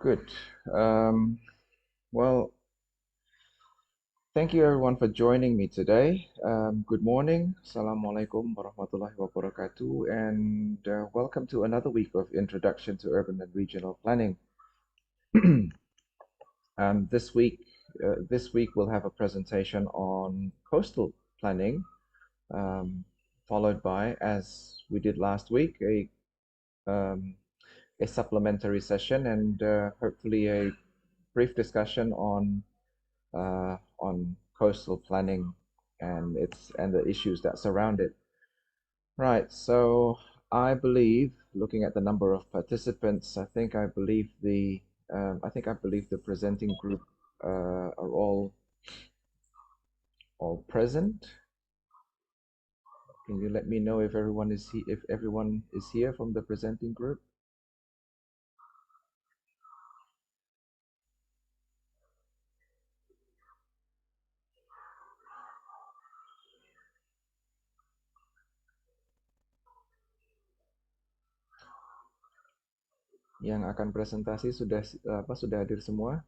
Good. Um, well, thank you everyone for joining me today. Good morning. Assalamualaikum warahmatullahi wabarakatuh, and welcome to another week of Introduction to Urban and Regional Planning. This week we'll have a presentation on coastal planning, followed by, as we did last week, um, a supplementary session and hopefully a brief discussion on coastal planning and the issues that surround it. Right. So I believe, looking at the number of participants, I think I believe the presenting group are all present. Can you let me know if everyone is here from the presenting group? Yang akan presentasi sudah hadir semua?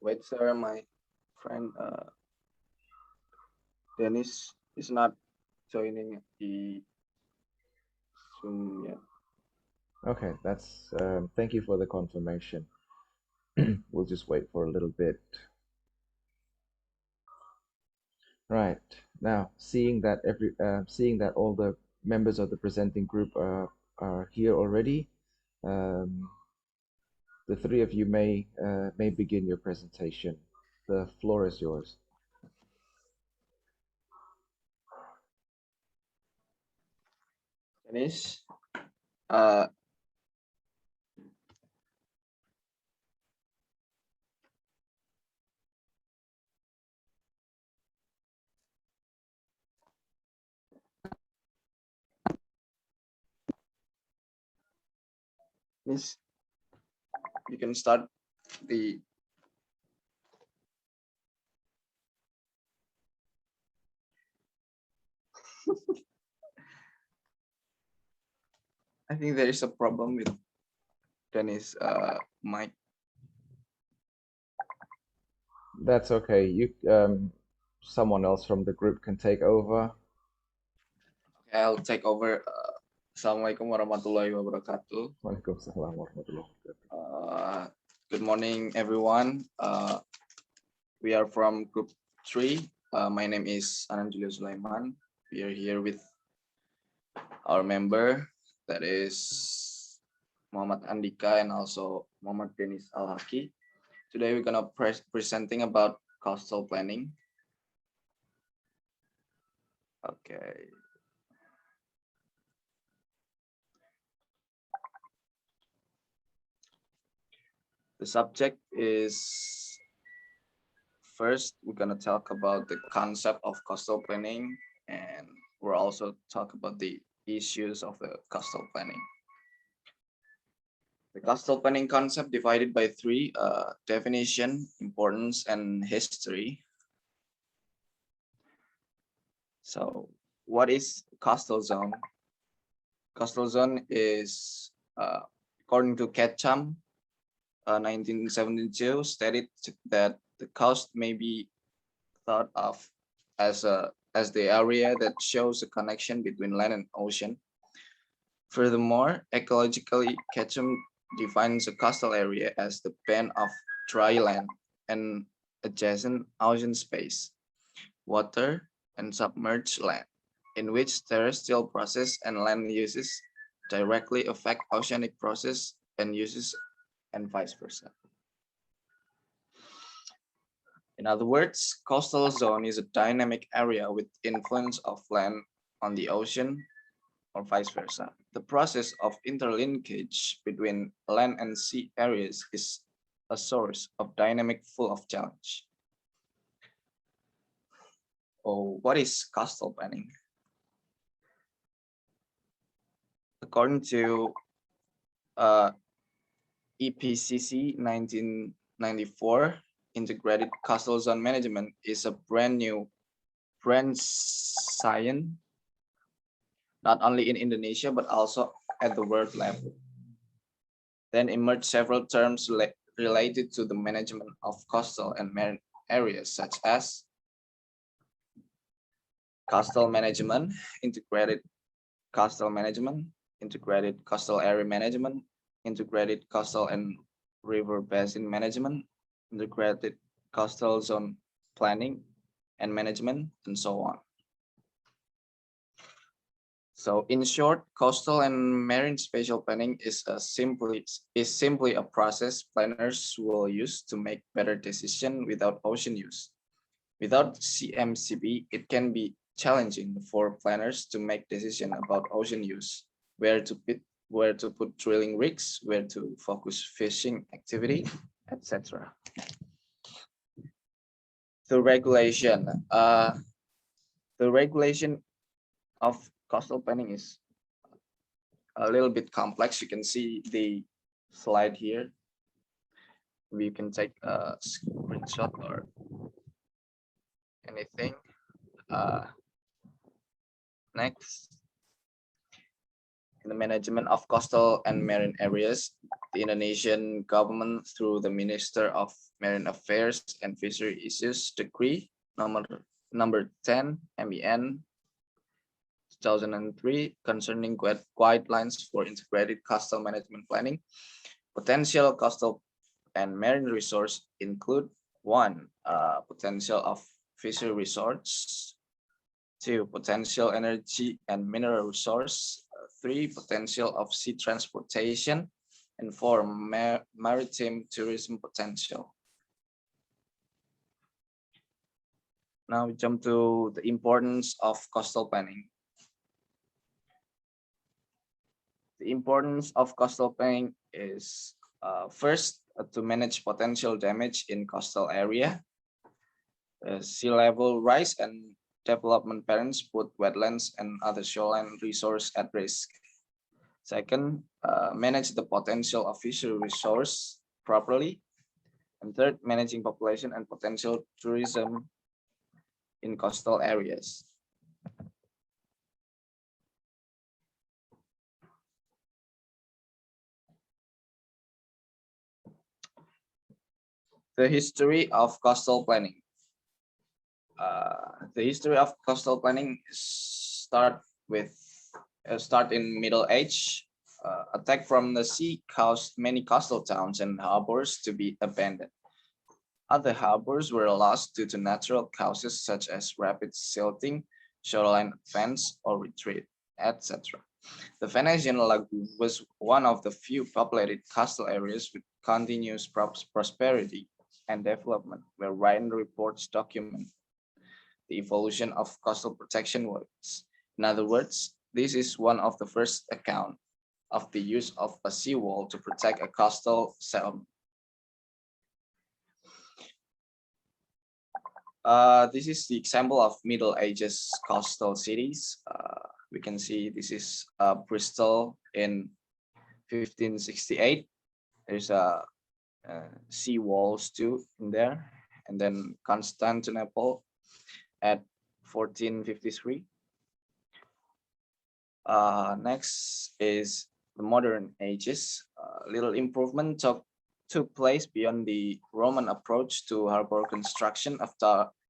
Wait, sir, my friend Dennis is not joining the Zoom yet. Okay, thank you for the confirmation. We'll just wait for a little bit. Right. Now, seeing that all the members of the presenting group are here already, the three of you may begin your presentation. The floor is yours. Dennis, Miss, you can start the I think there is a problem with Dennis mic. That's okay. Someone else from the group can take over. Okay, I'll take over. Assalamualaikum warahmatullahi wabarakatuh. Waalaikumsalam warahmatullahi wabarakatuh. Good morning, everyone. We are from Group 3. My name is Ananjulio Sulaiman. We are here with our member, that is Muhammad Andika and also Muhammad Dennis Al-Haki. Today we're gonna presenting about coastal planning. Okay. The subject is, first we're gonna talk about the concept of coastal planning, and we'll also talk about the issues of the coastal planning. The coastal planning concept divided by three: definition, importance, and history. So what is coastal zone? Coastal zone is, according to Ketchum, 1972, stated that the coast may be thought of as the area that shows a connection between land and ocean. Furthermore, ecologically, Ketchum defines a coastal area as the band of dry land and adjacent ocean space, water, and submerged land, in which terrestrial process and land uses directly affect oceanic process and uses, and vice versa. In other words, coastal zone is a dynamic area with influence of land on the ocean or vice versa. The process of interlinkage between land and sea areas is a source of dynamic full of challenge. Oh, what is coastal planning? According to EPCC 1994, integrated coastal zone management is a brand science, not only in Indonesia, but also at the world level. Then emerged several terms related to the management of coastal and marine areas, such as coastal management, integrated coastal management, integrated coastal area management, integrated coastal and river basin management, integrated coastal zone planning and management, and so on. So in short, coastal and marine spatial planning is simply a process planners will use to make better decisions without ocean use. Without CMCP, it can be challenging for planners to make decisions about ocean use, where to put drilling rigs, where to focus fishing activity, etc. The regulation of coastal planning is a little bit complex. You can see the slide here. We can take a screenshot or anything. Next, in the management of coastal and marine areas, the Indonesian government, through the Minister of Marine Affairs and Fishery, issues Decree number 10 MEN 2003 concerning guidelines for integrated coastal management planning. Potential coastal and marine resource include 1. Potential of fishery resource, 2. Potential energy and mineral resource, 3. Potential of sea transportation, and 4. Maritime tourism potential. Now we jump to the importance of coastal planning. The importance of coastal planning is first, to manage potential damage in coastal area. Sea level rise and development patterns put wetlands and other shoreline resource at risk. Second, manage the potential of fishery resource properly. And third, managing population and potential tourism in coastal areas. The history of coastal planning. The history of coastal planning start in Middle Age. Attack from the sea caused many coastal towns and harbors to be abandoned. Other harbors were lost due to natural causes such as rapid silting, shoreline advance or retreat, etc. The Venetian Lagoon was one of the few populated coastal areas with continuous prosperity and development, where written reports document the evolution of coastal protection works. In other words, this is one of the first accounts of the use of a seawall to protect a coastal settlement. This is the example of Middle Ages coastal cities. We can see this is Bristol in 1568. There's a sea walls too in there, and then Constantinople at 1453. Next is the modern ages. Little improvement took place beyond the Roman approach to harbor construction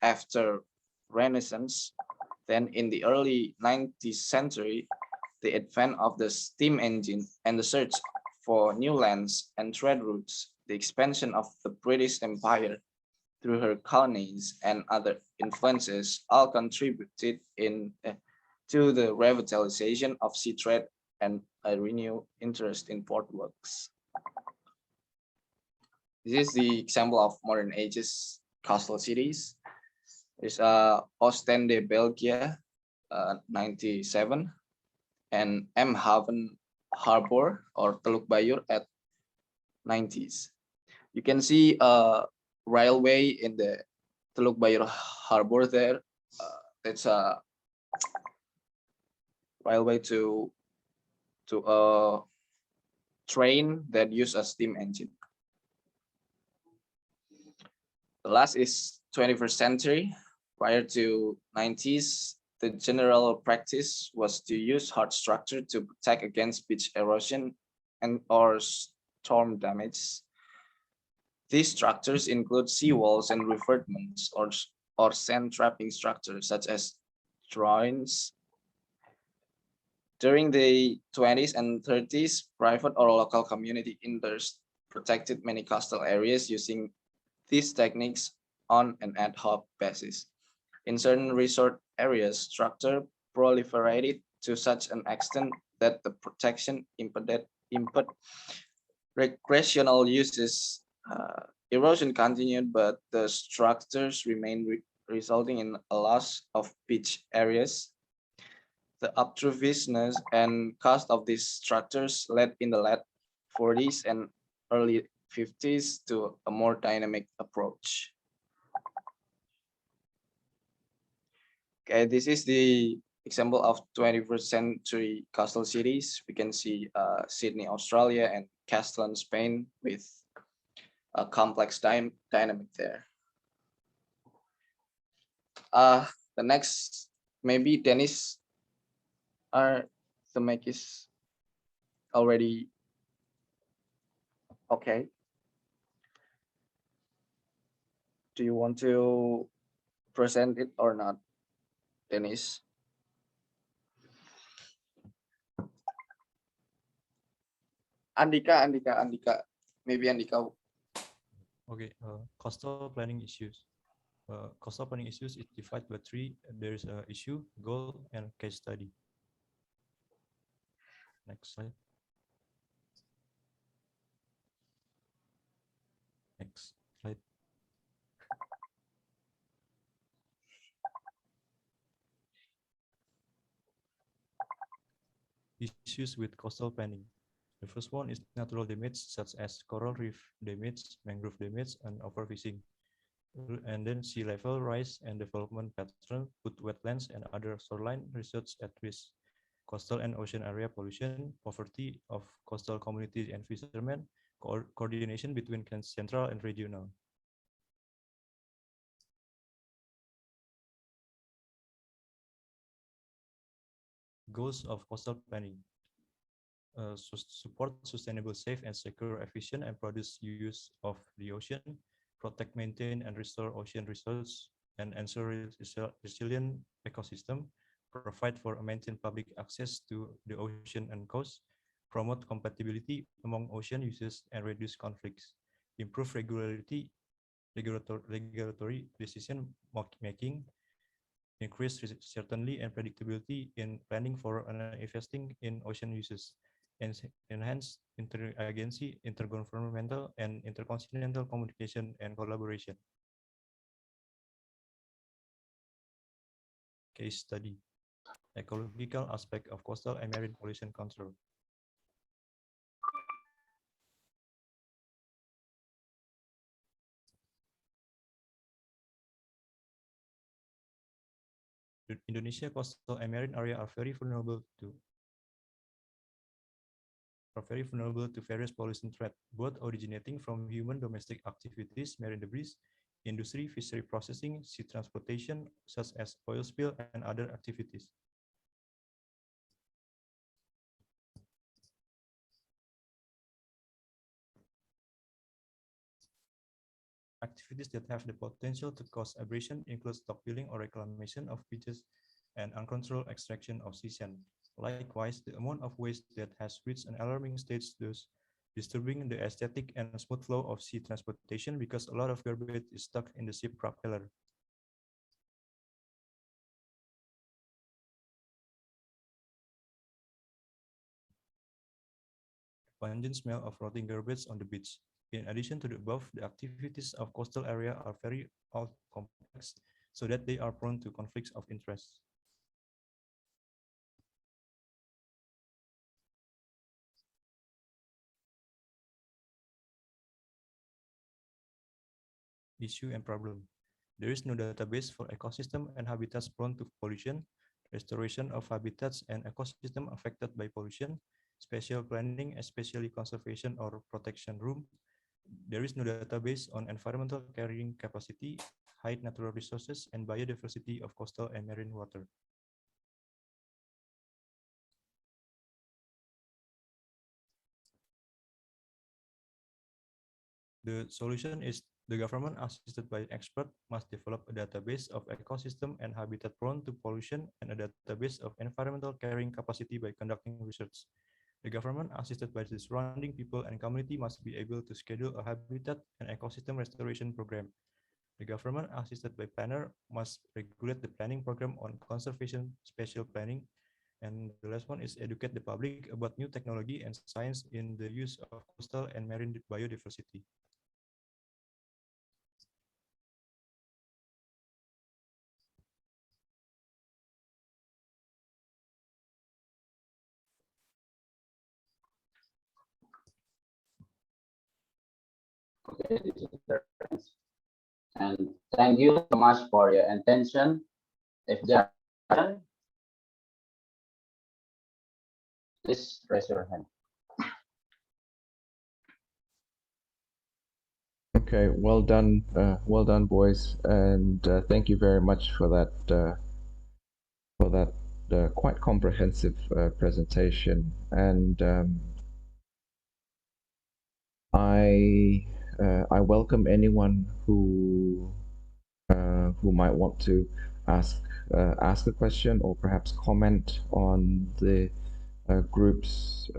after Renaissance. Then in the early 19th century, the advent of the steam engine and the search for new lands and trade routes, the expansion of the British Empire through her colonies and other influences all contributed to the revitalization of sea trade and a renewed interest in port works. This is the example of modern ages coastal cities. There's Oostende, Belgium, 97, and Eemshaven Harbor or Teluk Bayur at 90s. You can see a railway in the Teluk Bayur Harbor there. It's a railway to a train that use a steam engine. The last is 21st century. Prior to 90s, the general practice was to use hard structure to protect against beach erosion and or storm damage. These structures include seawalls and revetments or sand trapping structures such as drones. During the 20s and 30s, private or local community interests protected many coastal areas using these techniques on an ad hoc basis. In certain resort areas, structure proliferated to such an extent that the protection impeded recreational uses. Erosion continued, but the structures remained, resulting in a loss of beach areas. The obtrusiveness and cost of these structures led in the late 40s and early 50s to a more dynamic approach. Okay, this is the example of 21st century coastal cities. We can see Sydney, Australia, and Castellón, Spain, with a complex dynamic there. The next, maybe Dennis, the mic is already okay. Do you want to present it or not, Dennis? Andika. Maybe Andika. Okay, coastal planning issues. Coastal planning issues is divided by three. There is a issue, goal, and case study. Next slide. Next slide. Issues with coastal planning. The first one is natural damage such as coral reef damage, mangrove damage, and overfishing. And then sea level rise and development pattern put wetlands and other shoreline resources at risk. Coastal and ocean area pollution, poverty of coastal communities and fishermen, coordination between central and regional. Goals of coastal planning. Support sustainable, safe, and secure, efficient, and produce use of the ocean, protect, maintain, and restore ocean resources, and ensure resilient ecosystem, provide for a maintain public access to the ocean and coast, promote compatibility among ocean users, and reduce conflicts, improve regulatory decision making, increase certainty and predictability in planning for and investing in ocean uses, and enhance interagency, intergovernmental, and intercontinental communication and collaboration. Case study: ecological aspect of coastal and marine pollution control. Indonesia coastal and marine area are very vulnerable to various pollution threats, both originating from human domestic activities, marine debris, industry, fishery processing, sea transportation, such as oil spill, and other activities. Activities that have the potential to cause abrasion include stockpiling or reclamation of beaches and uncontrolled extraction of sea sand. Likewise, the amount of waste that has reached an alarming stage, thus disturbing the aesthetic and smooth flow of sea transportation because a lot of garbage is stuck in the ship propeller. Pungent smell of rotting garbage on the beach. In addition to the above, the activities of coastal area are very complex, so that they are prone to conflicts of interest. Issue and problem. There is no database for ecosystem and habitats prone to pollution, restoration of habitats and ecosystem affected by pollution, spatial planning, especially conservation or protection room. There is no database on environmental carrying capacity, high natural resources, and biodiversity of coastal and marine water. The solution is the government, assisted by expert, must develop a database of ecosystem and habitat prone to pollution and a database of environmental carrying capacity by conducting research. The government, assisted by the surrounding people and community, must be able to schedule a habitat and ecosystem restoration program. The government, assisted by planner, must regulate the planning program on conservation spatial planning. And the last one is educate the public about new technology and science in the use of coastal and marine biodiversity. Okay, this is the reference. And thank you so much for your attention. If there are questions, please raise your hand. Okay, well done, boys, and thank you very much for that quite comprehensive presentation. And I welcome anyone who might want to ask a question or perhaps comment on the group's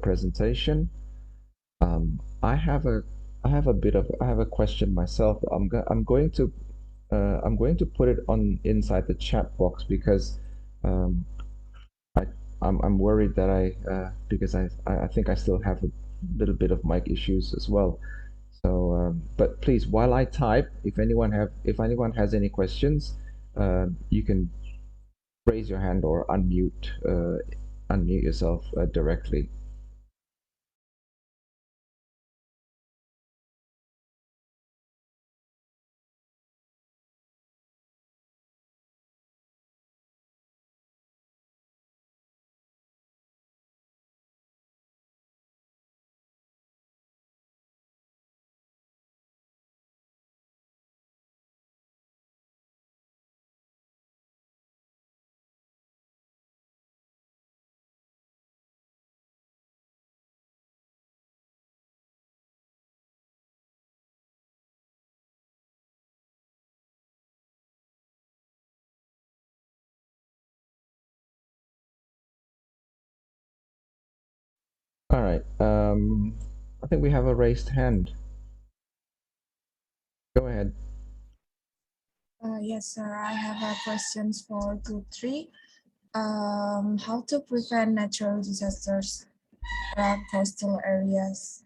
presentation. I have a question myself. I'm going to put it on inside the chat box because um, I'm worried that because I think I still have a little bit of mic issues as well. So but please, while I type, if anyone has any questions, you can raise your hand or unmute yourself directly. All right. I think we have a raised hand. Go ahead. Yes, sir. I have questions for group 3. How to prevent natural disasters around coastal areas?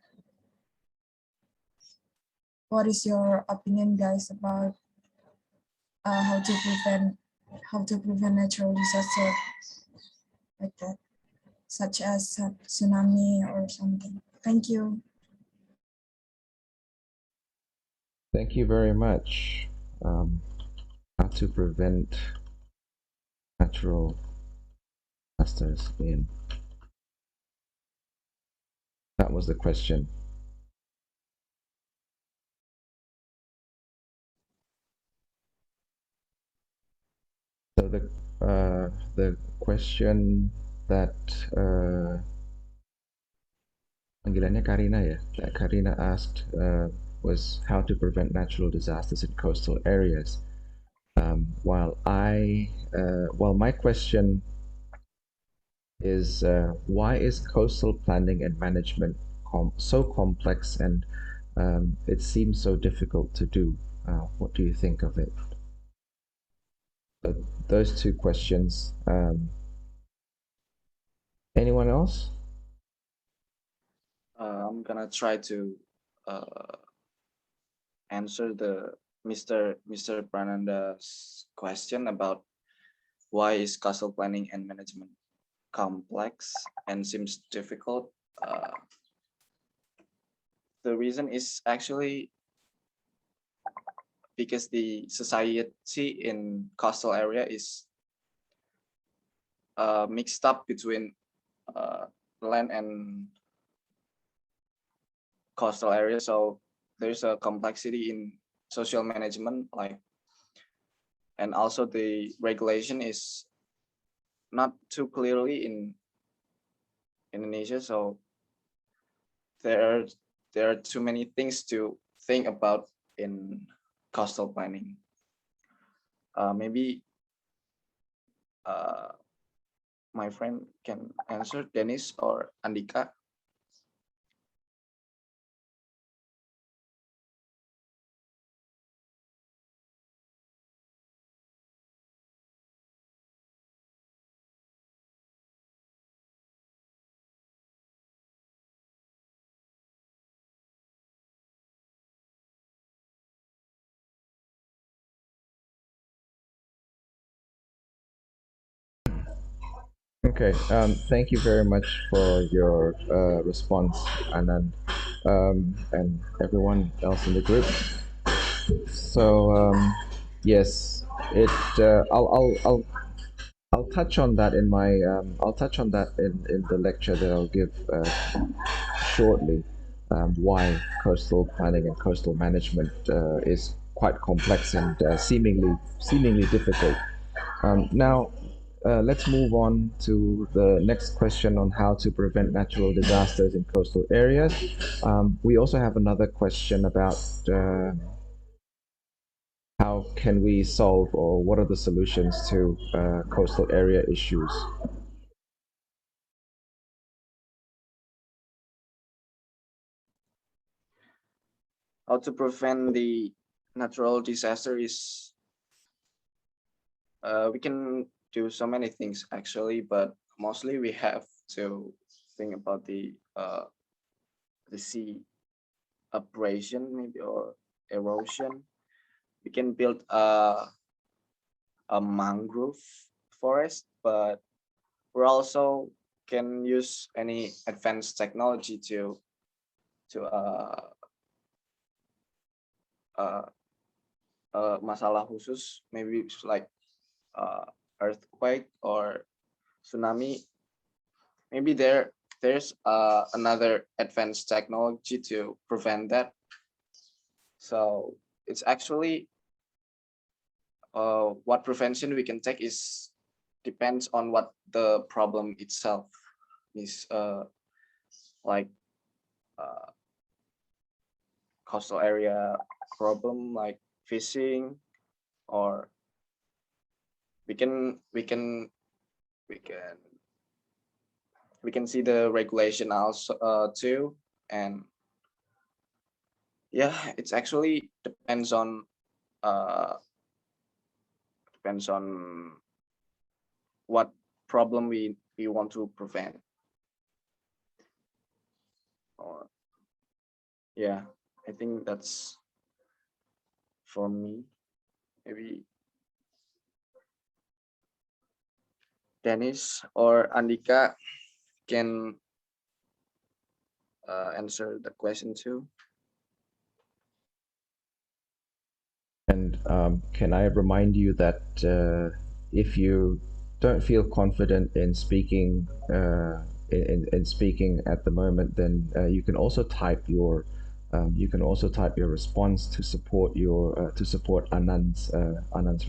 What is your opinion, guys, about how to prevent natural disaster like that, such as tsunami or something? Thank you. Thank you very much. How to prevent natural disasters in. That was the question. So the question that panggilannya Karina ya, that Karina asked was how to prevent natural disasters in coastal areas. While my question is why is coastal planning and management so complex and it seems so difficult to do? What do you think of it? So those two questions. Anyone else? I'm gonna try to answer the Mr. Prananda's question about why is coastal planning and management complex and seems difficult. The reason is actually because the society in coastal area is mixed up between land and coastal area. So there's a complexity in social management, and also the regulation is not too clearly in Indonesia. So there are too many things to think about in coastal planning. Maybe my friend can answer, Dennis or Andika. Okay, thank you very much for your response, Anand, and everyone else in the group. So yes, it. I'll touch on that in my. I'll touch on that in the lecture that I'll give shortly. Why coastal planning and coastal management is quite complex and seemingly difficult. Now, let's move on to the next question on how to prevent natural disasters in coastal areas. We also have another question about how can we solve or what are the solutions to coastal area issues. How to prevent the natural disaster is we can do so many things actually, but mostly we have to think about the sea abrasion maybe or erosion. We can build a mangrove forest, but we also can use any advanced technology to masalah khusus, maybe it's like earthquake or tsunami. Maybe there's another advanced technology to prevent that. So it's actually what prevention we can take is depends on what the problem itself is, like coastal area problem like fishing, or we can see the regulation also too. And yeah, it's actually depends on what problem we want to prevent. Or yeah, I think that's for me. Maybe Dennis or Andika can answer the question too. And can I remind you that if you don't feel confident in speaking in speaking at the moment, then you can also type your response to support your to support Anand's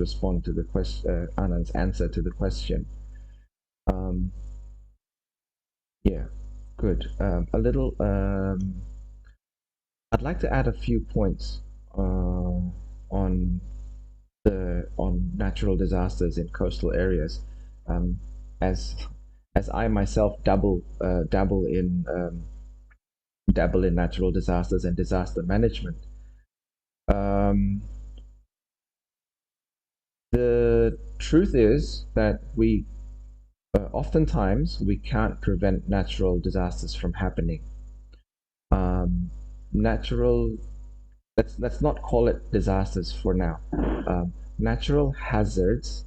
response to the question, Anand's answer to the question. Yeah, good. A little. I'd like to add a few points on natural disasters in coastal areas, as I myself dabble in natural disasters and disaster management. The truth is that we oftentimes we can't prevent natural disasters from happening. Natural let's not call it disasters for now. Natural hazards.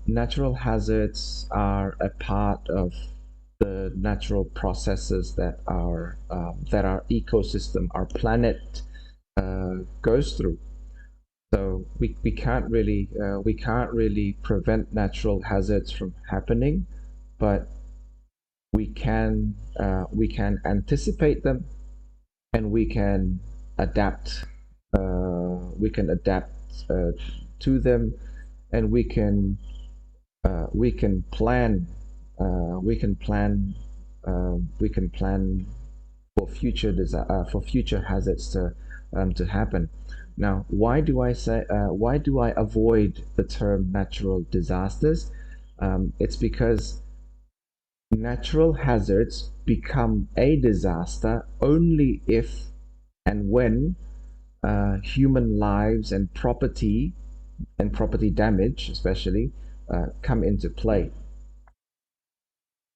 Natural hazards are a part of the natural processes that our ecosystem, our planet, goes through. So we can't really prevent natural hazards from happening, but we can anticipate them, and we can adapt to them, and we can plan for for future hazards to happen. Now, why do I avoid the term natural disasters? It's because natural hazards become a disaster only if and when human lives and property damage, especially, come into play.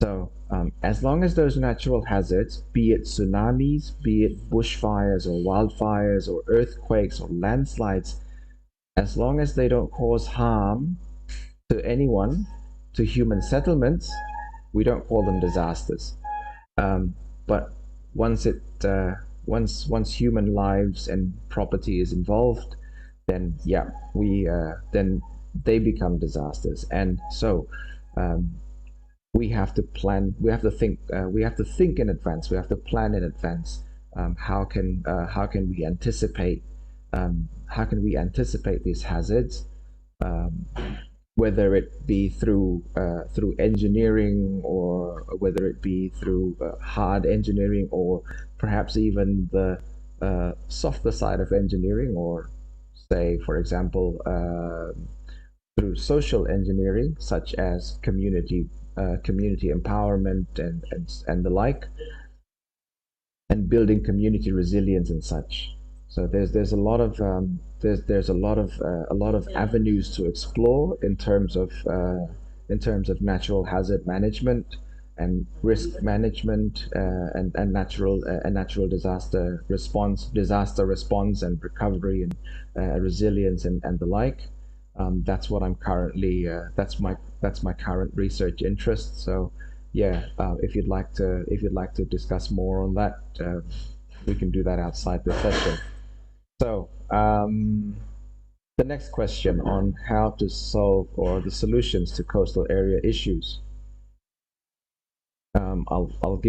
So, as long as those natural hazards, be it tsunamis, be it bushfires or wildfires or earthquakes or landslides, as long as they don't cause harm to anyone, to human settlements, we don't call them disasters. But once once human lives and property is involved, then yeah, then they become disasters. And so we have to plan. We have to think. We have to think in advance. We have to plan in advance. How can we anticipate? How can we anticipate these hazards? Whether it be through engineering, or whether it be through hard engineering, or perhaps even the softer side of engineering, or say, for example, through social engineering, such as community empowerment and the like, and building community resilience and such. So there's a lot of there's a lot of avenues to explore in terms of natural hazard management and risk management, and natural disaster response and recovery and resilience and the like. That's what I'm currently that's my current research interest. So yeah, if you'd like to discuss more on that, we can do that outside the session. So the next question on how to solve, or the solutions to coastal area issues. I'll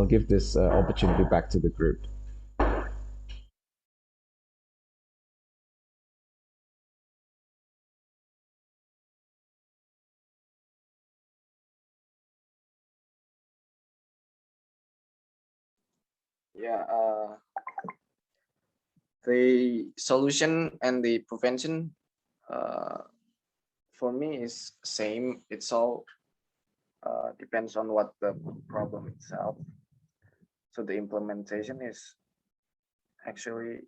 give this opportunity back to the group. Yeah, the solution and the prevention, for me, is same. It's all depends on what the problem itself. So the implementation is actually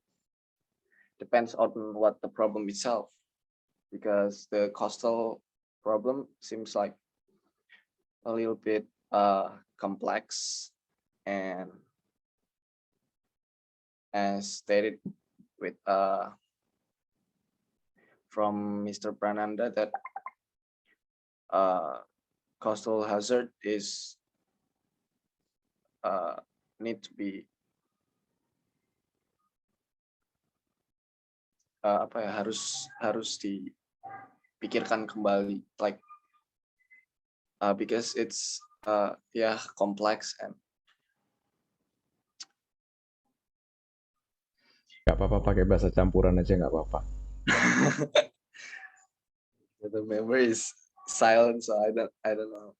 depends on what the problem itself, because the coastal problem seems like a little bit complex, and as stated with from Mr. Prananda, that coastal hazard is need to be harus dipikirkan kembali, like because it's yeah, complex. And Gak apa-apa, pakai bahasa campuran aja nggak apa-apa. the memory is silent, so I don't know.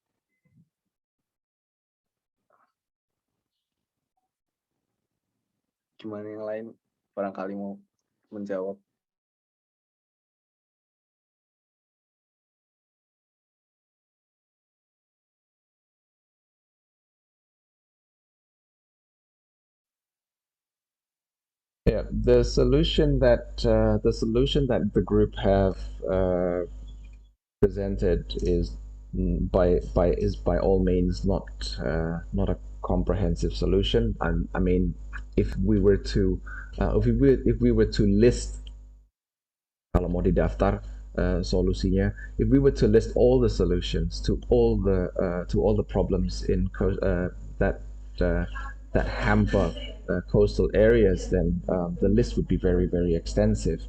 Gimana yang lain barangkali mau menjawab. Yeah, the solution that the group have presented is by all means not a comprehensive solution. I mean, if we were to list, kalau mau didaftar solusinya, if we were to list all the solutions to all the problems in that hamper coastal areas, then the list would be very, very extensive.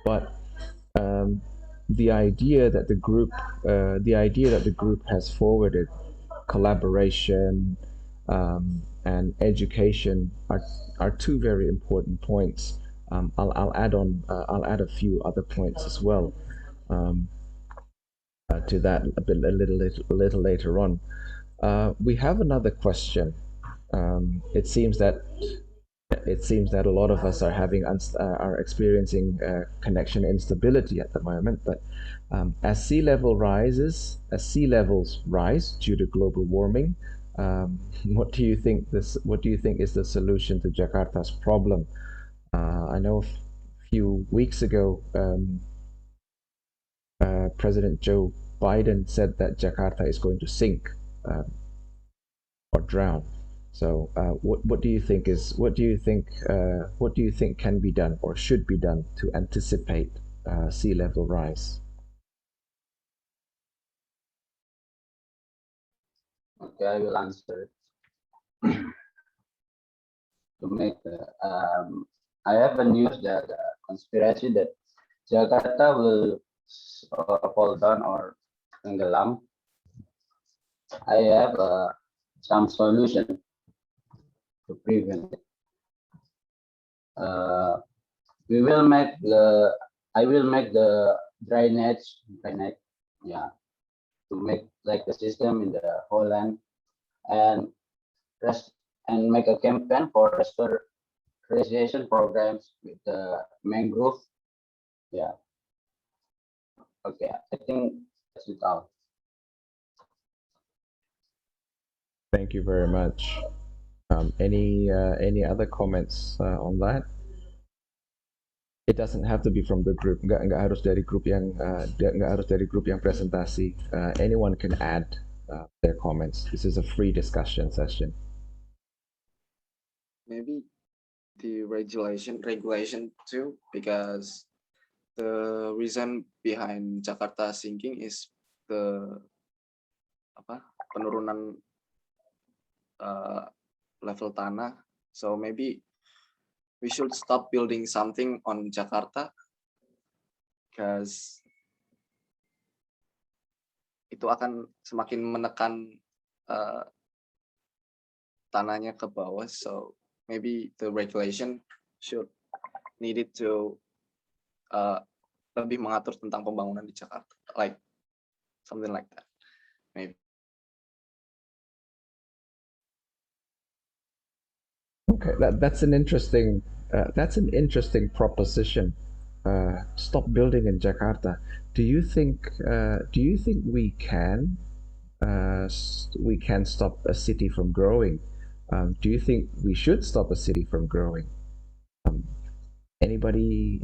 But the idea that the group has forwarded, collaboration and education, are two very important points. I'll add a few other points as well to that a little later on. We have another question It seems that a lot of us are are experiencing connection instability at the moment. But as sea levels rise due to global warming, what do you think is the solution to Jakarta's problem? I know a few weeks ago, President Joe Biden said that Jakarta is going to sink or drown. So, what do you think can be done or should be done to anticipate sea level rise? Okay, I will answer. To make I have a news that conspiracy that Jakarta will fall down or tenggelam. I have some solution to prevent it. We will make the I will make the drainage, yeah, to make like the system in the whole land and make a campaign for restoration programs with the mangrove. Yeah. Okay, I think that's it all. Thank you very much. Any other comments on that? It doesn't have to be from the group. Nggak harus dari grup yang presentasi. Anyone can add their comments. This is a free discussion session. Maybe the regulation too, because the reason behind Jakarta sinking is the penurunan level tanah. So maybe we should stop building something on Jakarta, because itu akan semakin menekan tanahnya ke bawah. So maybe the regulation should needed to lebih mengatur tentang pembangunan di Jakarta, like something like that, maybe. Okay, that's an interesting proposition. Stop building in Jakarta. Do you think we can stop a city from growing? Do you think we should stop a city from growing? Anybody?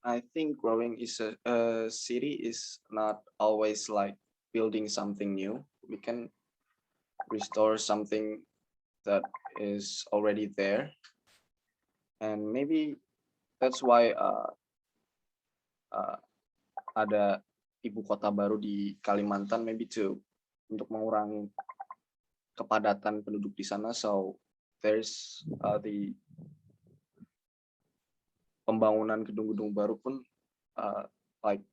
I think growing is a city is not always like building something new. We can restore something that is already there, and maybe that's why ada ibu kota baru di Kalimantan, maybe untuk mengurangi kepadatan penduduk di sana. So there's the pembangunan gedung-gedung baru pun like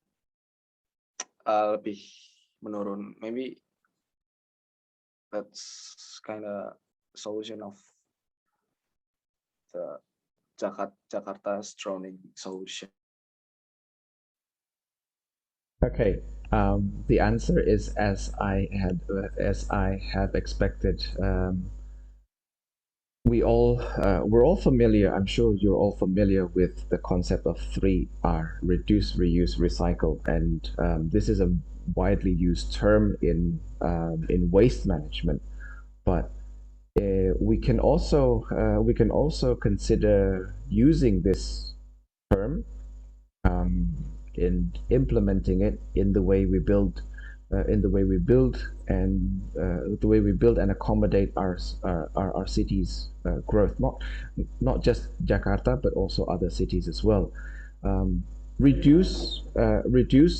lebih menurun. Maybe that's kind of solution of the Jakarta's drowning solution. Okay. The answer is as I have expected. We're all familiar. I'm sure you're all familiar with the concept of 3R: reduce, reuse, recycle, and this is a widely used term in waste management. But we can also consider using this term in implementing it in the way we build and the way we build and accommodate our cities' growth, not just Jakarta but also other cities as well. Reduce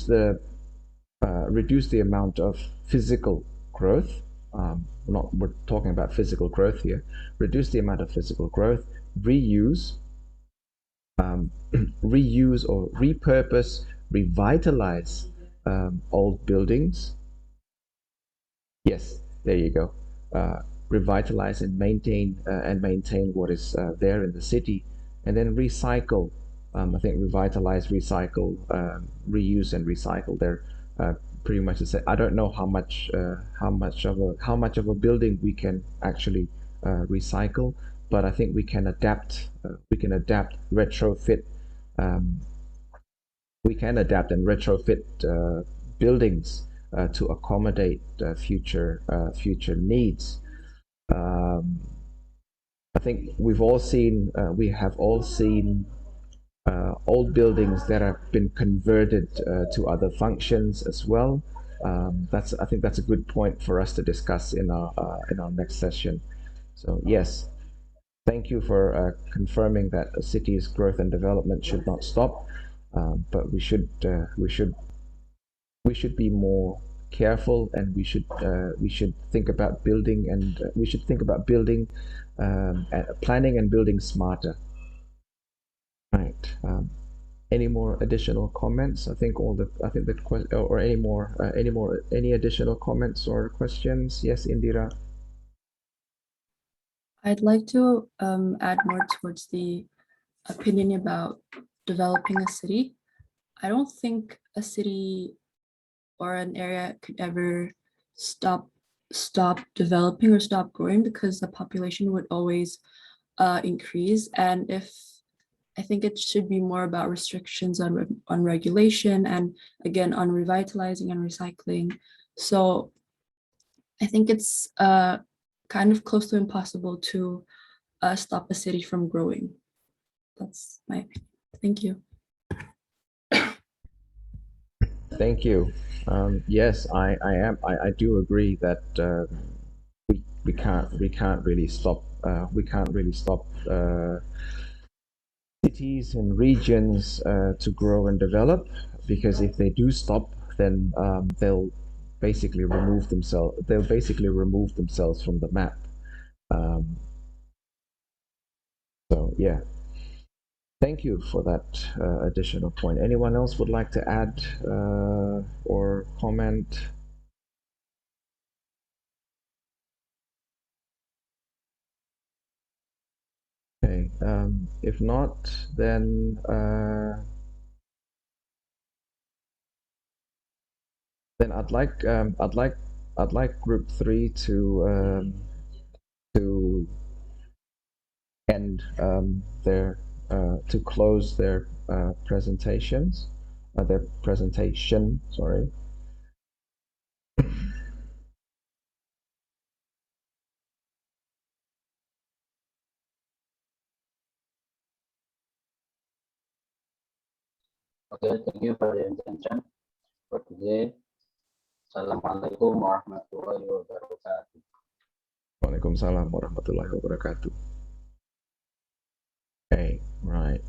the amount of physical growth. We're talking about physical growth here. Reduce the amount of physical growth. Reuse or repurpose, revitalize old buildings. Yes, there you go. Revitalize and maintain what is there in the city, and then recycle. I think revitalize, recycle, reuse, and recycle. They're pretty much the same. I don't know how much of a building we can actually recycle, but I think we can adapt. Retrofit. We can adapt and retrofit buildings to accommodate future needs. I think we have all seen old buildings that have been converted to other functions as well. I think that's a good point for us to discuss in our next session. So yes, thank you for confirming that a city's growth and development should not stop, but we should be more careful, and we should think about building, and we should think about building, planning and building smarter. Right. Any more additional comments? I think any additional comments or questions? Yes, Indira. I'd like to add more towards the opinion about developing a city. I don't think a city or an area could ever stop developing or stop growing, because the population would always increase. And I think it should be more about restrictions on regulation, and again on revitalizing and recycling. So I think it's kind of close to impossible to stop a city from growing. That's my opinion. Thank you. Thank you. Yes, I do agree that we can't really stop cities and regions to grow and develop, because if they do stop, then they'll basically remove themselves from the map. So yeah, thank you for that additional point. Anyone else would like to add or comment? Okay, if not, then I'd like group 3 to end to close their presentations, their presentation. Sorry. Okay, thank you for the attention for today. Assalamualaikum warahmatullahi wabarakatuh. Waalaikumsalam warahmatullahi wabarakatuh. Okay, right.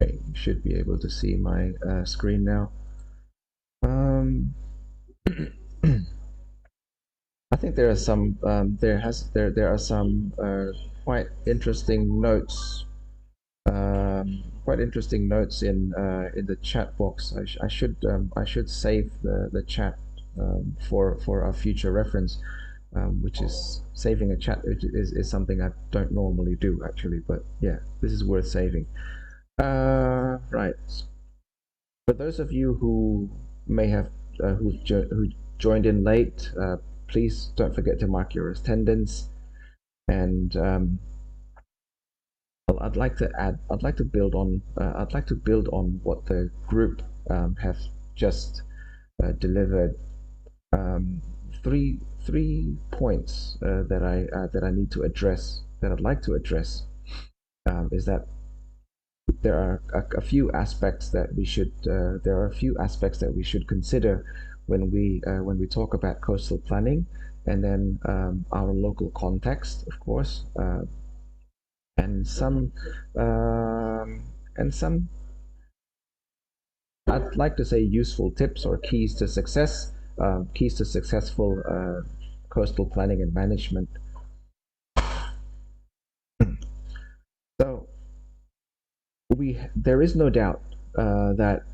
Okay, you should be able to see my screen now. I think there are some quite interesting notes. Quite interesting notes in the chat box. I should save the chat for our future reference, which is saving a chat is something I don't normally do actually, but yeah, this is worth saving. Right. For those of you who may have who joined in late, please don't forget to mark your attendance. And I'd like to build on what the group have just delivered. Three points that I need to address, that I'd like to address, is that there are a few aspects that we should consider when we talk about coastal planning, and then our local context, of course, and some I'd like to say useful tips or keys to success keys to successful coastal planning and management. So there is no doubt that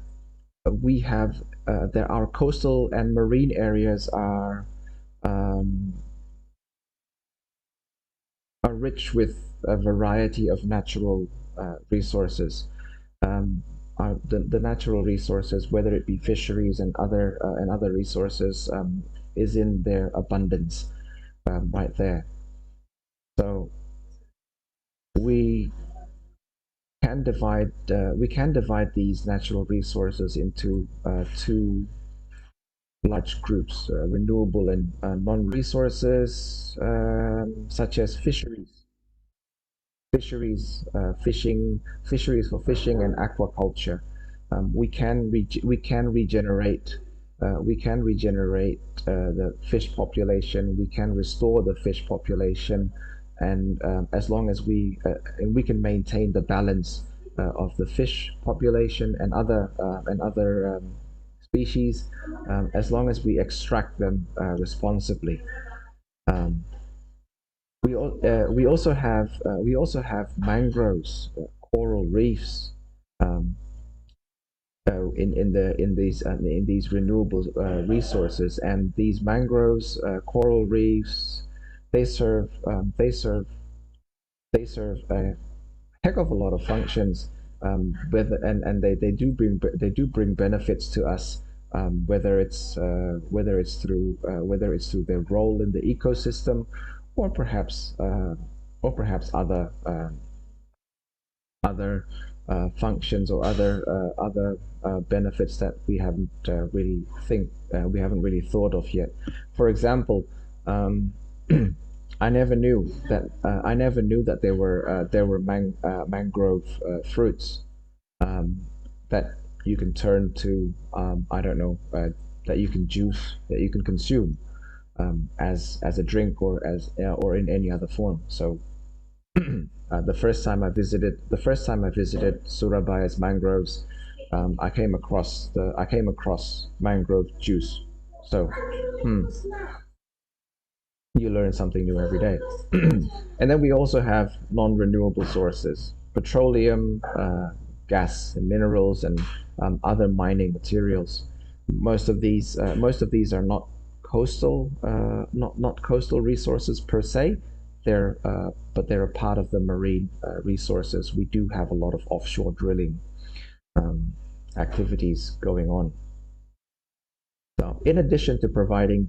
we have that our coastal and marine areas are rich with a variety of natural resources. The natural resources, whether it be fisheries and other resources, is in their abundance right there. So we can divide these natural resources into two large groups: renewable and non-resources, such as fisheries, fisheries for fishing and aquaculture. We can regenerate the fish population. We can restore the fish population, and as long as we can maintain the balance of the fish population and other species, as long as we extract them responsibly. We also have mangroves, coral reefs, in these renewable resources, and these mangroves, coral reefs, they serve a heck of a lot of functions, and they do bring benefits to us, whether it's through their role in the ecosystem, or perhaps other functions or other benefits that we haven't really thought of yet. For example, I never knew that there were mangrove fruits that you can turn to, I don't know, that you can consume as a drink or in any other form. So the first time I visited Surabaya's mangroves, I came across mangrove juice. So you learn something new every day. And then we also have non-renewable sources: petroleum, gas and minerals, and other mining materials. Most of these are not coastal resources per se. But they're a part of the marine resources. We do have a lot of offshore drilling activities going on. So, in addition to providing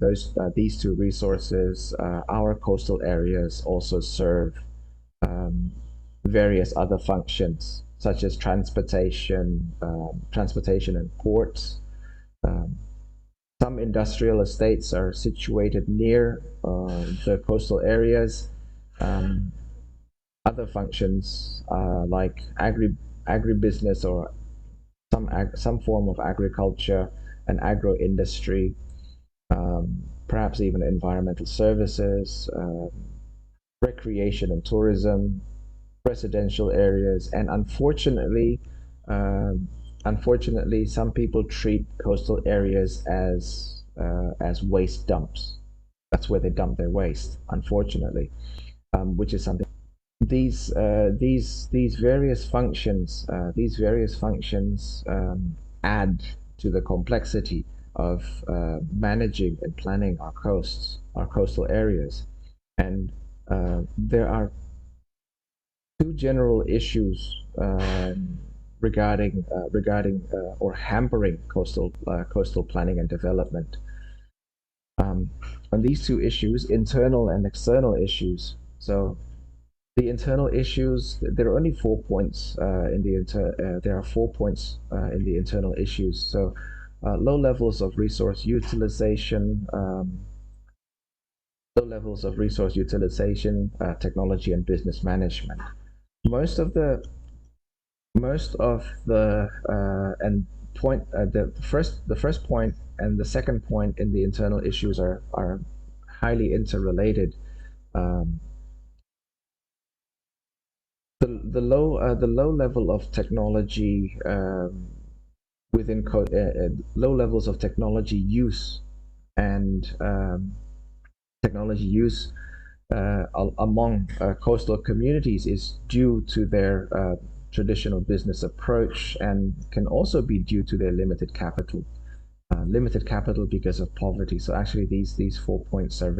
these two resources, our coastal areas also serve various other functions, such as transportation and ports. Some industrial estates are situated near the coastal areas. Other functions like agribusiness, or some form of agriculture and agro industry, perhaps even environmental services, recreation and tourism, residential areas, and unfortunately, some people treat coastal areas as waste dumps. That's where they dump their waste, unfortunately, which is something. These various functions add to the complexity of managing and planning our coastal areas, and there are two general issues regarding or hampering coastal planning and development. On these two issues, internal and external issues. So the internal issues, there are only 4 points there are 4 points in the internal issues. So low levels of resource utilization, technology and business management. Most of the and point the first point and the second point in the internal issues are highly interrelated. The low level of technology low levels of technology use and technology use among coastal communities is due to their traditional business approach, and can also be due to their limited capital. Limited capital because of poverty. So actually, these 4 points are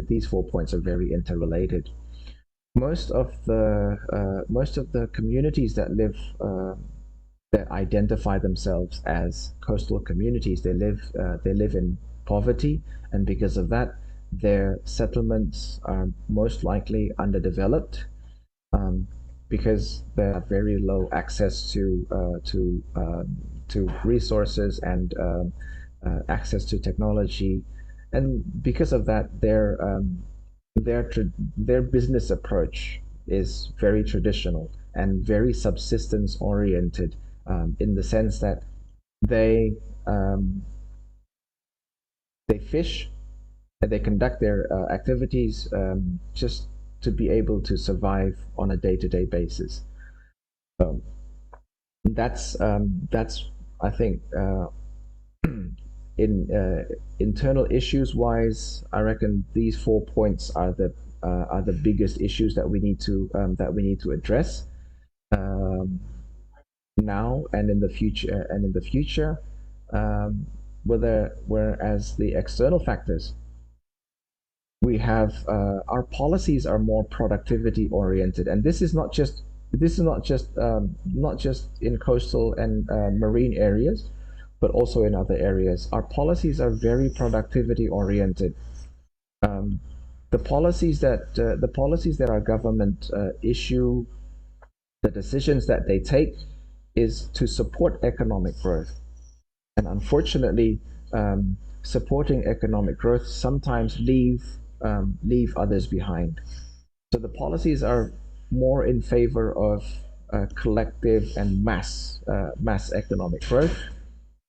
these 4 points are very interrelated. Most of the communities that live that identify themselves as coastal communities, they live in poverty, and because of that, their settlements are most likely underdeveloped, because they have very low access to resources and access to technology, and because of that, their business approach is very traditional and very subsistence oriented, in the sense that they um, they fish and they conduct their activities just to be able to survive on a day-to-day basis. So that's I think in internal issues wise, I reckon these 4 points are the biggest issues that we need to address now and in the future. Whereas the external factors, we have our policies are more productivity oriented, and this is not just not just in coastal and marine areas, but also in other areas. Our policies are very productivity oriented. Um, the policies that our government issue, the decisions that they take, is to support economic growth, and unfortunately, supporting economic growth sometimes leave others behind. So the policies are more in favor of collective and mass economic growth,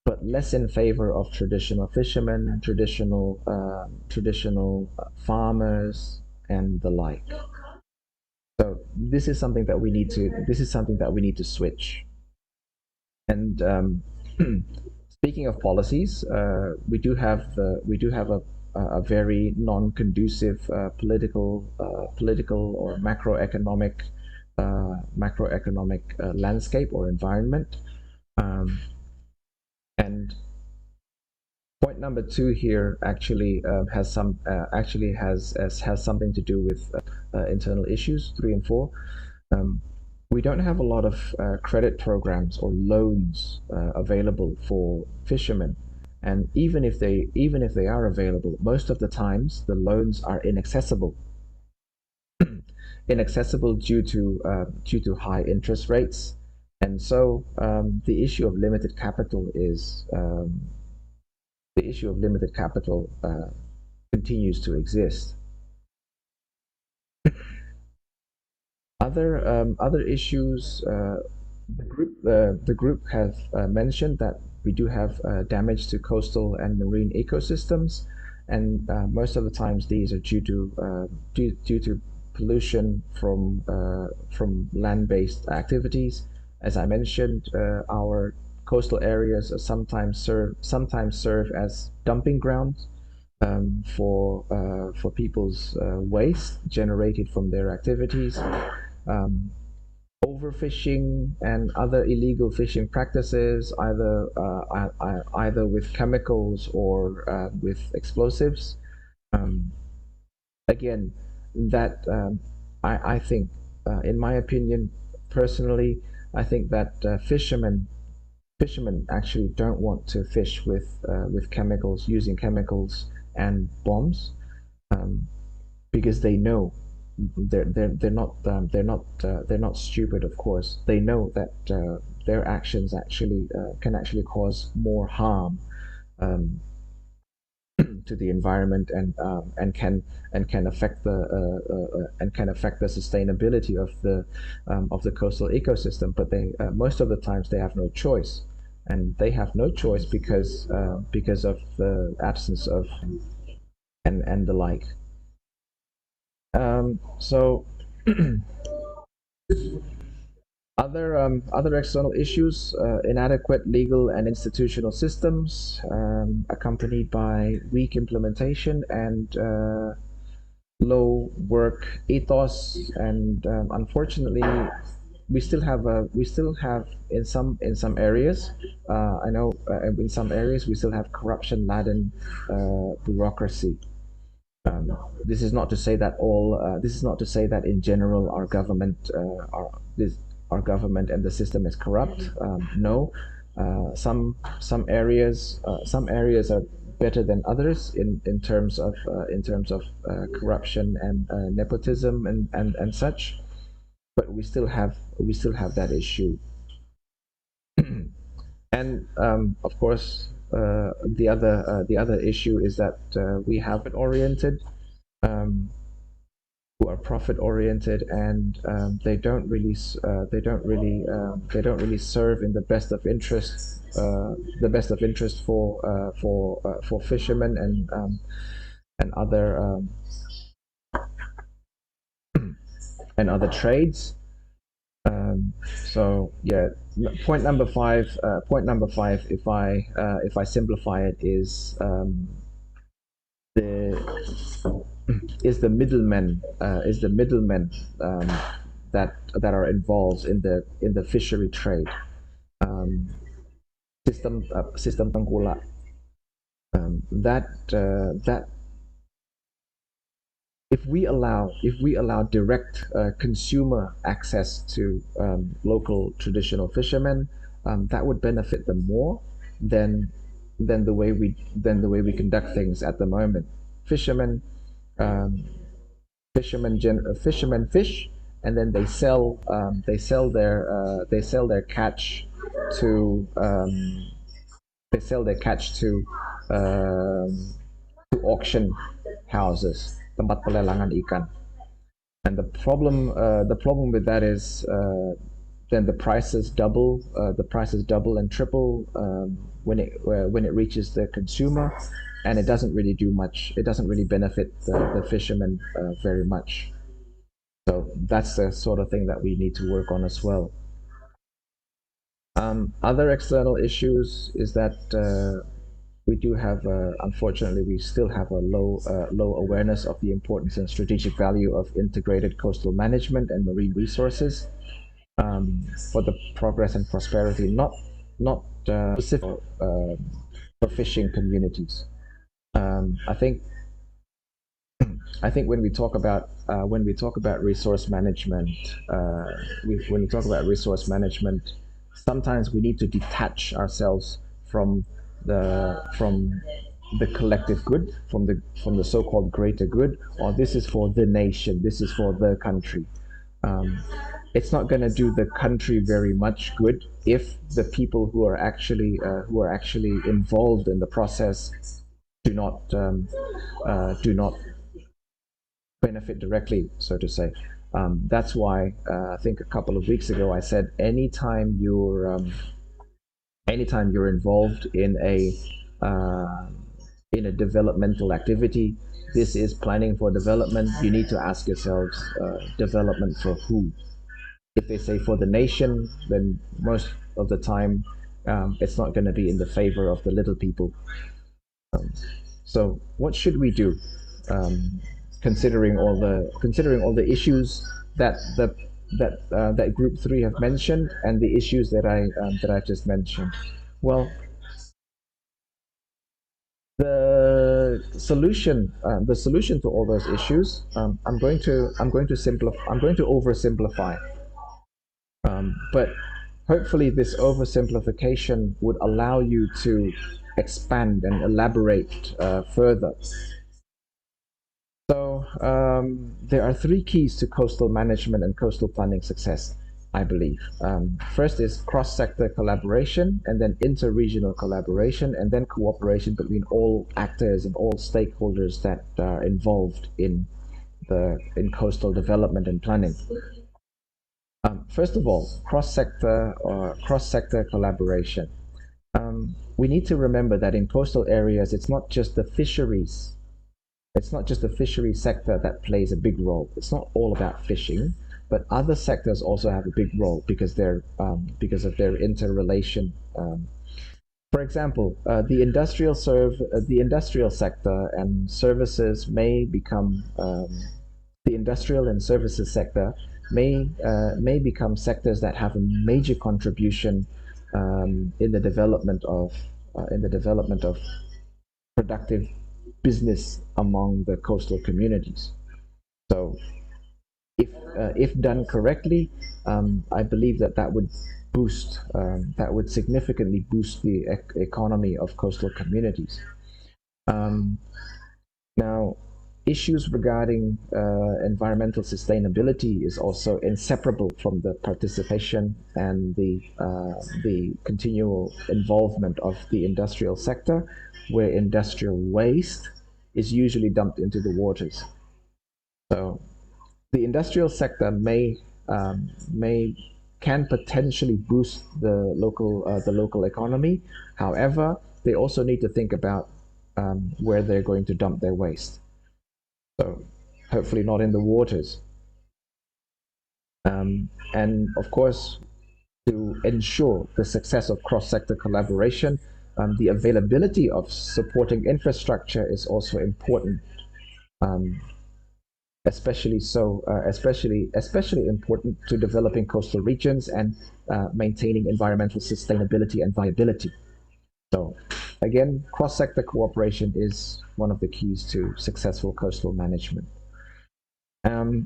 but less in favor of traditional fishermen, traditional farmers, and the like. So this is something that we need to switch. And speaking of policies, we do have a very non-conducive political or macroeconomic landscape or environment. And point number 2 here actually has something to do with internal issues 3 and 4. We don't have a lot of credit programs or loans available for fishermen, and even if they are available, most of the times the loans are inaccessible. Inaccessible due to high interest rates, and so the issue of limited capital continues to exist. Other issues, the group has mentioned that we do have damage to coastal and marine ecosystems, and most of the times these are due to pollution from land-based activities. As I mentioned, our coastal areas are sometimes serve as dumping grounds for people's waste generated from their activities. Overfishing and other illegal fishing practices, either with chemicals or with explosives. Again, that I think, in my opinion, personally, I think that fishermen actually don't want to fish with chemicals, using chemicals and bombs, because they know they're not stupid. Of course, they know that their actions can actually cause more harm to the environment, and can affect the sustainability of the coastal ecosystem. But they most of the times they have no choice, and they have no choice because of the absence of and the like. So Other external issues, inadequate legal and institutional systems, accompanied by weak implementation and low work ethos, and unfortunately, we still have in some areas. I know in some areas we still have corruption-laden bureaucracy. This is not to say that all. This is not to say that in general our government and the system is corrupt. No, some areas are better than others in terms of corruption and nepotism and such. But we still have that issue. And of course, the other issue is that we have it oriented, who are profit oriented, and they don't really serve in the best of interest for fishermen and other trades. So yeah, point number five. If I simplify it, is the middlemen that are involved in the fishery trade. Sistem tengkulak. That if we allow direct consumer access to local traditional fishermen, that would benefit them more than the way we conduct things at the moment. Fishermen fish, and then they sell their catch to auction houses, tempat pelelangan ikan. And the problem with that is then the prices double and triple when it reaches the consumer, and it doesn't really do much. It doesn't really benefit the fishermen very much. So that's the sort of thing that we need to work on as well. Other external issues is that we do have, unfortunately, we still have a low awareness of the importance and strategic value of integrated coastal management and marine resources for the progress and prosperity, not specific for fishing communities. I think when we talk about resource management, sometimes we need to detach ourselves from the collective good, from the so-called greater good, or this is for the nation, this is for the country. It's not going to do the country very much good if the people who are actually involved in the process do not benefit directly, so to say. That's why I think a couple of weeks ago I said anytime you're involved in a developmental activity, this is planning for development, you need to ask yourselves, development for who? If they say for the nation, then most of the time it's not going to be in the favor of the little people. So what should we do, considering all the issues that Group 3 have mentioned and the issues that I've just mentioned? Well, the solution to all those issues, I'm going to oversimplify, but hopefully this oversimplification would allow you to expand and elaborate further. So there are 3 keys to coastal management and coastal planning success, I believe. First is cross-sector collaboration, and then inter-regional collaboration, and then cooperation between all actors and all stakeholders that are involved in coastal development and planning. First of all, cross-sector collaboration. We need to remember that in coastal areas, it's not just the fisheries. It's not just the fishery sector that plays a big role. It's not all about fishing. but other sectors also have a big role because because of their interrelation. For example, the industrial sector and services may become the industrial and services sector may become sectors that have a major contribution in the development of productive business among the coastal communities. So, if done correctly, I believe that would significantly boost the economy of coastal communities. Now, issues regarding environmental sustainability is also inseparable from the participation and the continual involvement of the industrial sector, where industrial waste is usually dumped into the waters. So the industrial sector can potentially boost the local economy. However, they also need to think about where they're going to dump their waste. So hopefully not in the waters. And of course, to ensure the success of cross-sector collaboration, the availability of supporting infrastructure is also important. Especially important to developing coastal regions and maintaining environmental sustainability and viability. So again, cross-sector cooperation is one of the keys to successful coastal management. The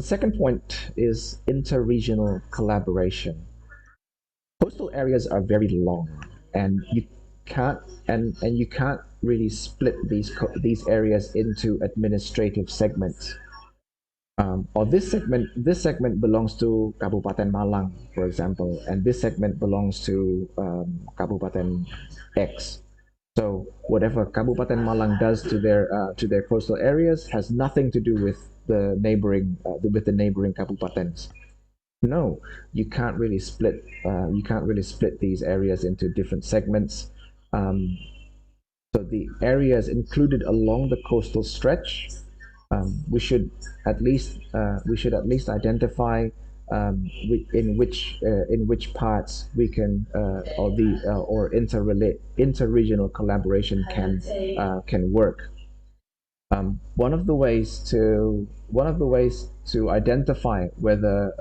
second point is inter-regional collaboration. Coastal areas are very long, and you can't really split these areas into administrative segments. Or this segment belongs to Kabupaten Malang, for example, and this segment belongs to Kabupaten X. So whatever Kabupaten Malang does to their coastal areas has nothing to do with the neighboring kabupatens. No, you can't really split these areas into different segments. So the areas included along the coastal stretch, we should at least identify in which parts we can or interregional collaboration can work. One of the ways to identify whether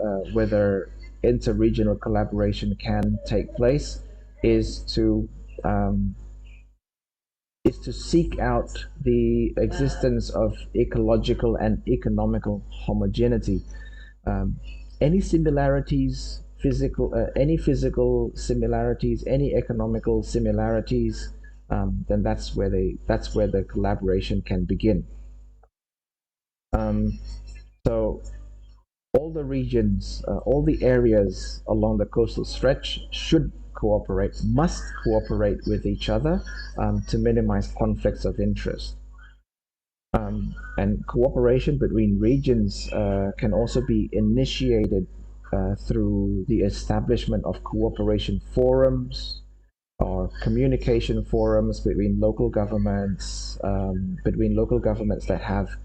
interregional collaboration can take place is to seek out the existence of ecological and economical homogeneity. Any similarities, any physical similarities, any economical similarities, then that's where the collaboration can begin. So all the regions, all the areas along the coastal stretch must cooperate with each other to minimize conflicts of interest. And cooperation between regions can also be initiated through the establishment of cooperation forums or communication forums between local governments that have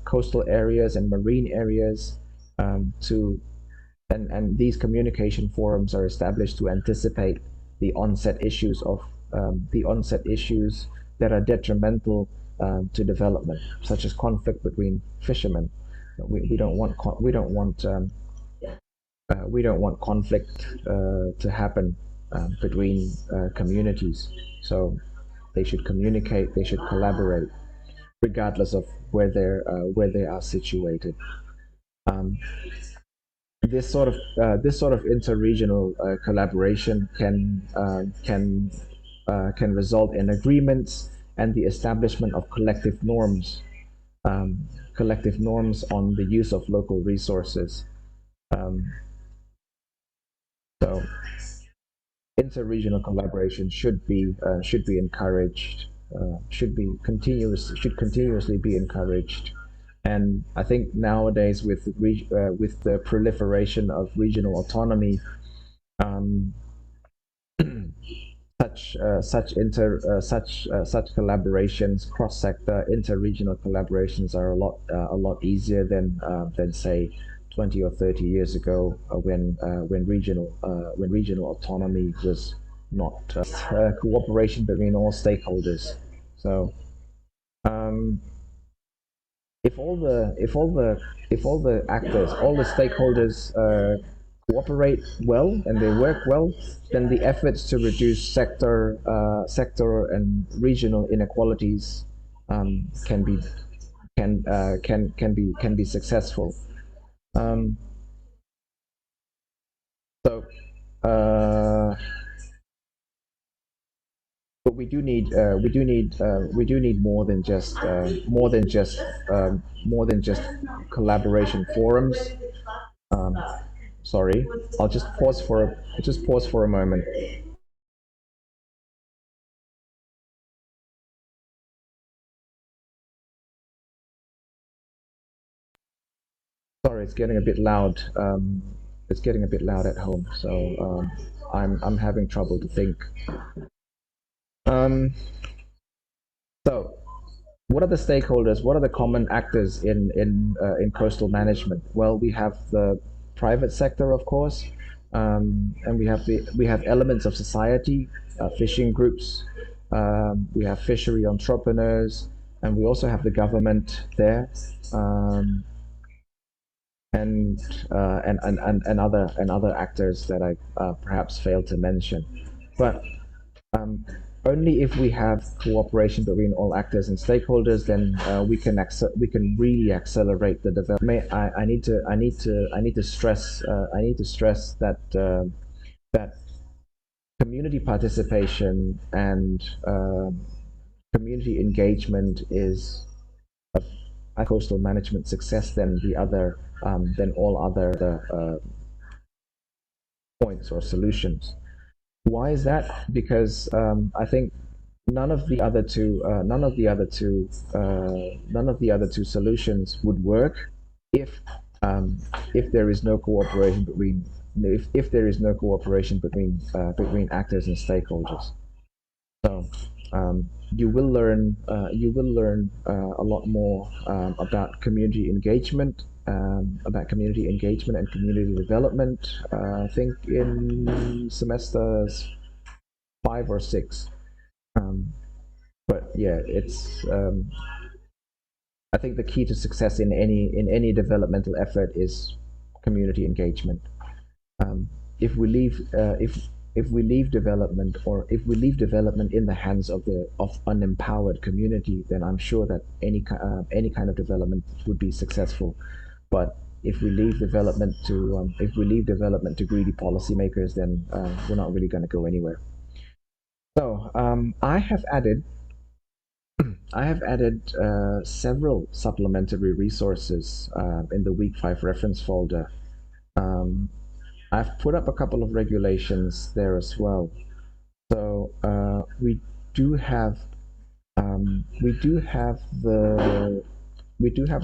coastal areas and marine areas and these communication forums are established to anticipate the onset issues that are detrimental to development, such as conflict between fishermen. We don't want conflict to happen between communities. So they should communicate, they should collaborate, regardless of where they are situated. This sort of interregional collaboration can result in agreements and the establishment of collective norms on the use of local resources. So interregional collaboration should be encouraged, should continuously be encouraged. And I think nowadays with the proliferation of regional autonomy, such collaborations, cross-sector, inter-regional collaborations are a lot easier than say 20 or 30 years ago when regional autonomy was not cooperation between all stakeholders. So if all the actors, all the stakeholders cooperate well and they work well, then the efforts to reduce sector and regional inequalities can be successful. So, but we do need more than just collaboration forums. Sorry, I'll just pause for a moment. Sorry, it's getting a bit loud. It's getting a bit loud at home, so I'm having trouble to think. So, what are the stakeholders? What are the common actors in coastal management? Well, we have the private sector, of course, and we have elements of society, fishing groups. We have fishery entrepreneurs, and we also have the government there. And other actors that I perhaps failed to mention, but only if we have cooperation between all actors and stakeholders, then we can really accelerate the development. I need to stress that that community participation and community engagement is a coastal management success than all other points or solutions. Why is that? Because I think none of the other two solutions would work if there is no cooperation between between actors and stakeholders. So you will learn a lot more about community engagement and community development. I think in semesters 5 or 6. But yeah, it's I think the key to success in any developmental effort is community engagement. If we leave development in the hands of unempowered community, then I'm sure that any kind of development would be successful. But if we leave development to greedy policymakers, then we're not really going to go anywhere. So I have added several supplementary resources in the week 5 reference folder. I've put up a couple of regulations there as well. So we do have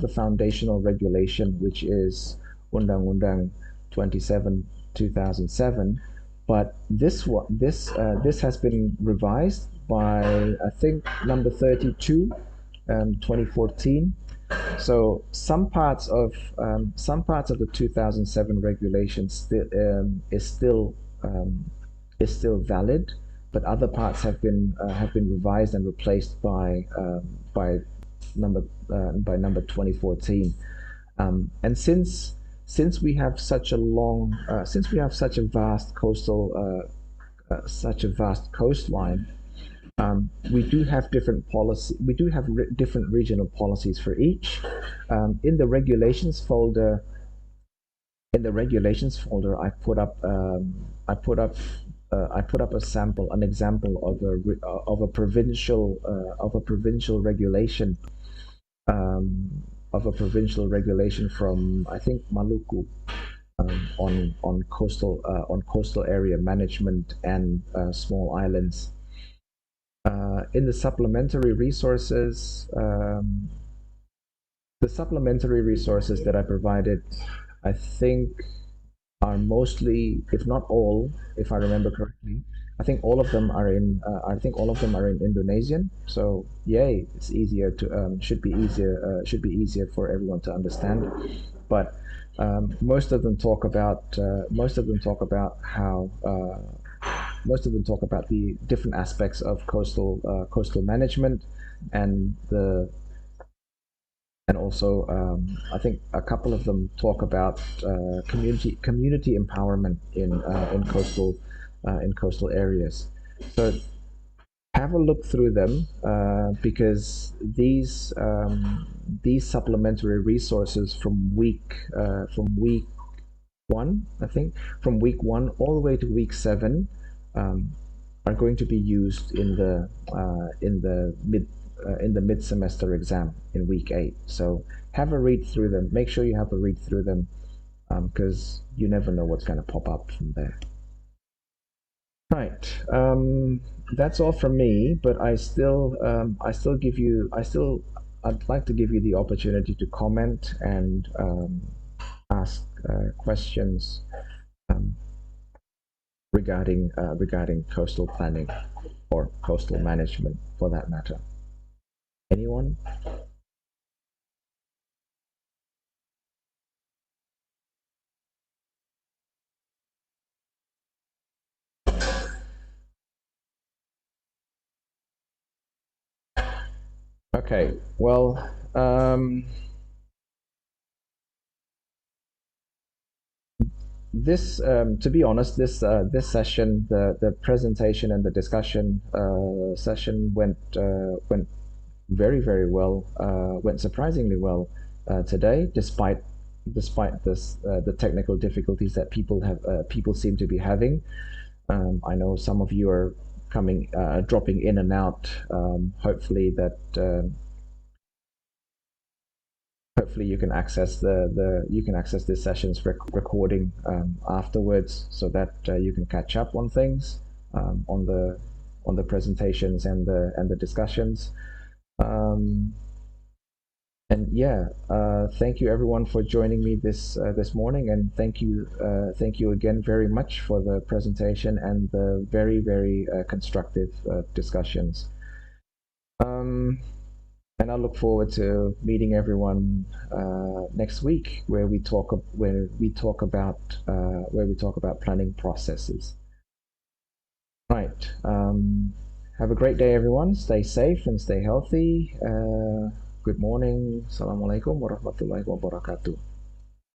the foundational regulation, which is Undang-Undang 27/2007, but this has been revised by, I think, number 32, 2014. So some parts of the 2007 regulations is still valid, but other parts have been revised and replaced by number 2014. And since we have such a vast coastline, we do have different regional policies for each. In the regulations folder, I put up an example of a provincial regulation from, I think, Maluku, on coastal area management and small islands. In the supplementary resources, that I provided, I think, are mostly, if not all, if I remember correctly, I think all of them are in. I think all of them are in Indonesian. So yay, it's easier to should be easier for everyone to understand. But most of them talk about how most of them talk about the different aspects of coastal management and also I think a couple of them talk about community empowerment in coastal areas. So have a look through them because these supplementary resources from week 1, I think, from week 1 all the way to week 7 are going to be used in the mid semester exam in week 8. So have a read through them. Make sure you have a read through them because you never know what's going to pop up from there. Right. That's all from me. But I'd like to give you the opportunity to comment and ask questions regarding coastal planning or coastal management, for that matter. Anyone? Okay. Well. This, to be honest, this session, the presentation and the discussion session went very well, went surprisingly well today, despite this the technical difficulties that people seem to be having. I know some of you are dropping in and out. Hopefully you can access this session's recording afterwards, so that you can catch up on things, on the presentations and the discussions. And yeah, thank you everyone for joining me this morning, and thank you again very much for the presentation and the very constructive discussions. And I look forward to meeting everyone next week, where we talk about planning processes. Right. Have a great day, everyone. Stay safe and stay healthy. Good morning. Assalamualaikum warahmatullahi wabarakatuh.